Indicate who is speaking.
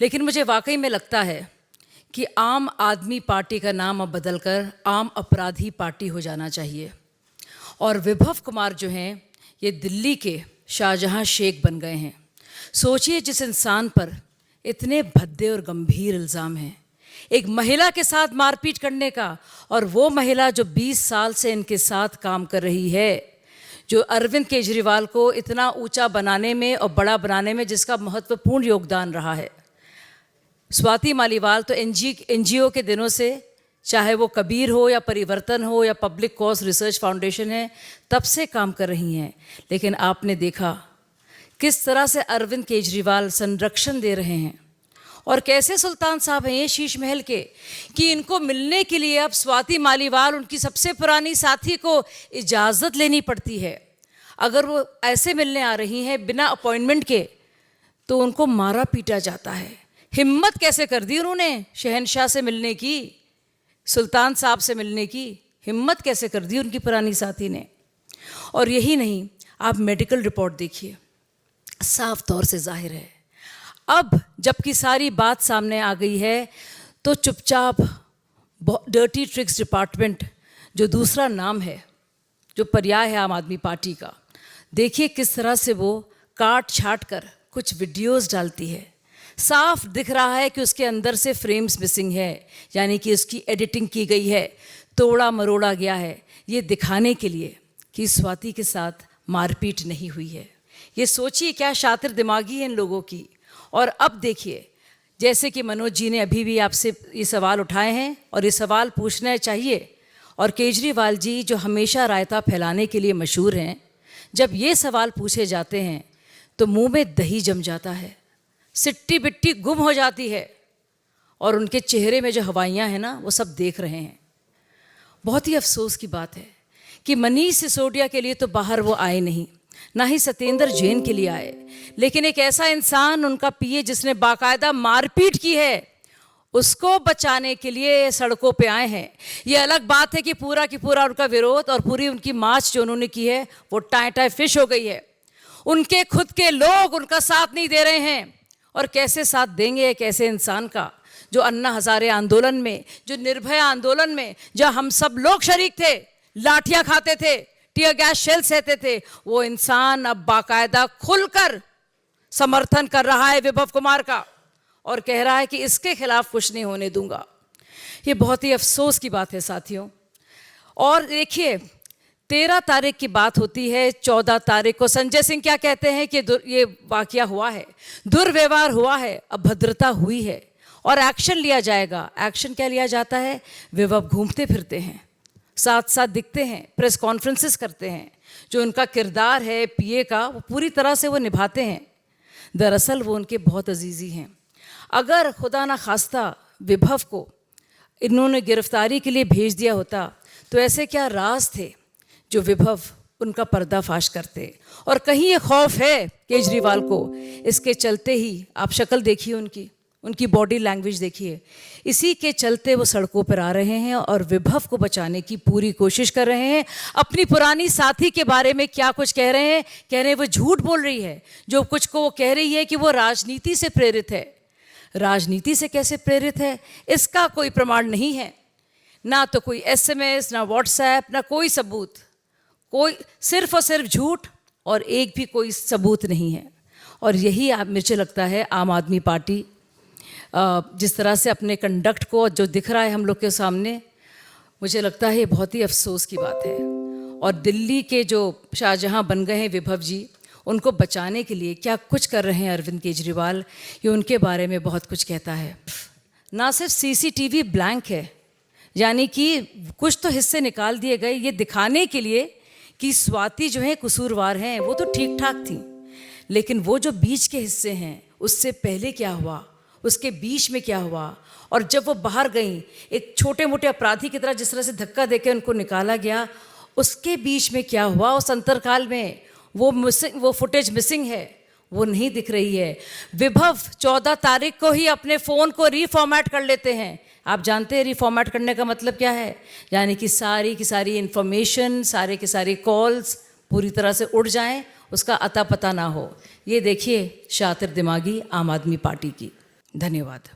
Speaker 1: लेकिन मुझे वाकई में लगता है कि आम आदमी पार्टी का नाम अब बदलकर आम अपराधी पार्टी हो जाना चाहिए। और विभव कुमार जो हैं ये दिल्ली के शाहजहां शेख बन गए हैं। सोचिए जिस इंसान पर इतने भद्दे और गंभीर इल्ज़ाम हैं, एक महिला के साथ मारपीट करने का, और वो महिला जो 20 साल से इनके साथ काम कर रही है, जो अरविंद केजरीवाल को इतना ऊंचा बनाने में और बड़ा बनाने में जिसका महत्वपूर्ण योगदान रहा है। स्वाति मालीवाल तो एनजीओ के दिनों से, चाहे वो कबीर हो या परिवर्तन हो या पब्लिक कॉज रिसर्च फाउंडेशन है, तब से काम कर रही हैं। लेकिन आपने देखा किस तरह से अरविंद केजरीवाल संरक्षण दे रहे हैं, और कैसे सुल्तान साहब हैं ये शीश महल के, कि इनको मिलने के लिए अब स्वाति मालीवाल, उनकी सबसे पुरानी साथी को इजाज़त लेनी पड़ती है। अगर वो ऐसे मिलने आ रही हैं बिना अपॉइंटमेंट के, तो उनको मारा पीटा जाता है। हिम्मत कैसे कर दी उन्होंने शहनशाह से मिलने की, सुल्तान साहब से मिलने की हिम्मत कैसे कर दी उनकी पुरानी साथी ने। और यही नहीं, आप मेडिकल रिपोर्ट देखिए, साफ तौर से जाहिर है अब जबकि सारी बात सामने आ गई है, तो चुपचाप डर्टी ट्रिक्स डिपार्टमेंट, जो दूसरा नाम है, जो पर्याय है आम आदमी पार्टी का, देखिए किस तरह से वो काट छाट कर कुछ वीडियोस डालती है। साफ दिख रहा है कि उसके अंदर से फ्रेम्स मिसिंग है, यानी कि उसकी एडिटिंग की गई है, तोड़ा मरोड़ा गया है, ये दिखाने के लिए कि स्वाति के साथ मारपीट नहीं हुई है। ये सोचिए क्या शातिर दिमागी है इन लोगों की। और अब देखिए, जैसे कि मनोज जी ने अभी भी आपसे ये सवाल उठाए हैं और ये सवाल पूछना चाहिए, और केजरीवाल जी जो हमेशा रायता फैलाने के लिए मशहूर हैं, जब ये सवाल पूछे जाते हैं तो मुंह में दही जम जाता है, सिट्टी बिट्टी गुम हो जाती है, और उनके चेहरे में जो हवाइयाँ हैं ना, वो सब देख रहे हैं। बहुत ही अफसोस की बात है कि मनीष सिसोदिया के लिए तो बाहर वो आए नहीं, ना ही सत्येंद्र जैन के लिए आए, लेकिन एक ऐसा इंसान, उनका पीए जिसने बाकायदा मारपीट की है, उसको बचाने के लिए सड़कों पे आए हैं। ये अलग बात है कि पूरा की पूरा उनका विरोध और पूरी उनकी मार्च जो उन्होंने की है वो टाई टाई फिश हो गई है। उनके खुद के लोग उनका साथ नहीं दे रहे हैं, और कैसे साथ देंगे एक ऐसे इंसान का जो अन्ना हजारे आंदोलन में, जो निर्भया आंदोलन में, जहाँ हम सब लोग शरीक थे, लाठियाँ खाते थे, टीयर गैस शेल सहते थे, वो इंसान अब बाकायदा खुलकर समर्थन कर रहा है विभव कुमार का, और कह रहा है कि इसके खिलाफ कुछ नहीं होने दूंगा। ये बहुत ही अफसोस की बात है साथियों। और देखिए 13 तारीख की बात होती है, 14 तारीख को संजय सिंह क्या कहते हैं कि ये वाकया हुआ है, दुर्व्यवहार हुआ है, अभद्रता हुई है और एक्शन लिया जाएगा। एक्शन क्या लिया जाता है? विभव घूमते फिरते हैं, साथ साथ दिखते हैं, प्रेस कॉन्फ्रेंसेस करते हैं, जो उनका किरदार है पीए का वो पूरी तरह से वो निभाते हैं। दरअसल वो उनके बहुत अजीज़ी हैं। अगर खुदा ना खास्ता विभव को इन्होंने गिरफ्तारी के लिए भेज दिया होता, तो ऐसे क्या राज थे जो विभव उनका पर्दाफाश करते। और कहीं ये खौफ है केजरीवाल को, इसके चलते ही आप शक्ल देखिए उनकी बॉडी लैंग्वेज देखिए, इसी के चलते वो सड़कों पर आ रहे हैं और विभव को बचाने की पूरी कोशिश कर रहे हैं। अपनी पुरानी साथी के बारे में क्या कुछ कह रहे हैं वो झूठ बोल रही है। जो कुछ को वो कह रही है कि वो राजनीति से प्रेरित है। राजनीति से कैसे प्रेरित है इसका कोई प्रमाण नहीं है, ना तो कोई SMS, ना व्हाट्सएप, ना कोई सबूत, कोई सिर्फ और सिर्फ झूठ, और एक भी कोई सबूत नहीं है। और यही मुझे लगता है आम आदमी पार्टी जिस तरह से अपने कंडक्ट को जो दिख रहा है हम लोग के सामने, मुझे लगता है ये बहुत ही अफसोस की बात है। और दिल्ली के जो शाहजहां बन गए हैं विभव जी, उनको बचाने के लिए क्या कुछ कर रहे हैं अरविंद केजरीवाल, ये उनके बारे में बहुत कुछ कहता है। ना सिर्फ CCTV ब्लैंक है, यानी कि कुछ तो हिस्से निकाल दिए गए ये दिखाने के लिए कि स्वाति जो है कसूरवार हैं। वो तो ठीक ठाक थी, लेकिन वो जो बीच के हिस्से हैं, उससे पहले क्या हुआ, उसके बीच में क्या हुआ, और जब वो बाहर गई एक छोटे मोटे अपराधी की तरह जिस तरह से धक्का देकर उनको निकाला गया, उसके बीच में क्या हुआ, उस अंतरकाल में वो फुटेज मिसिंग है, वो नहीं दिख रही है। विभव 14 तारीख को ही अपने फ़ोन को रीफॉर्मेट कर लेते हैं। आप जानते हैं रीफॉर्मेट करने का मतलब क्या है? यानी कि सारी की सारी इन्फॉर्मेशन, सारे के सारे कॉल्स पूरी तरह से उड़ जाएं, उसका अता पता ना हो। ये देखिए शातिर दिमागी आम आदमी पार्टी की। धन्यवाद।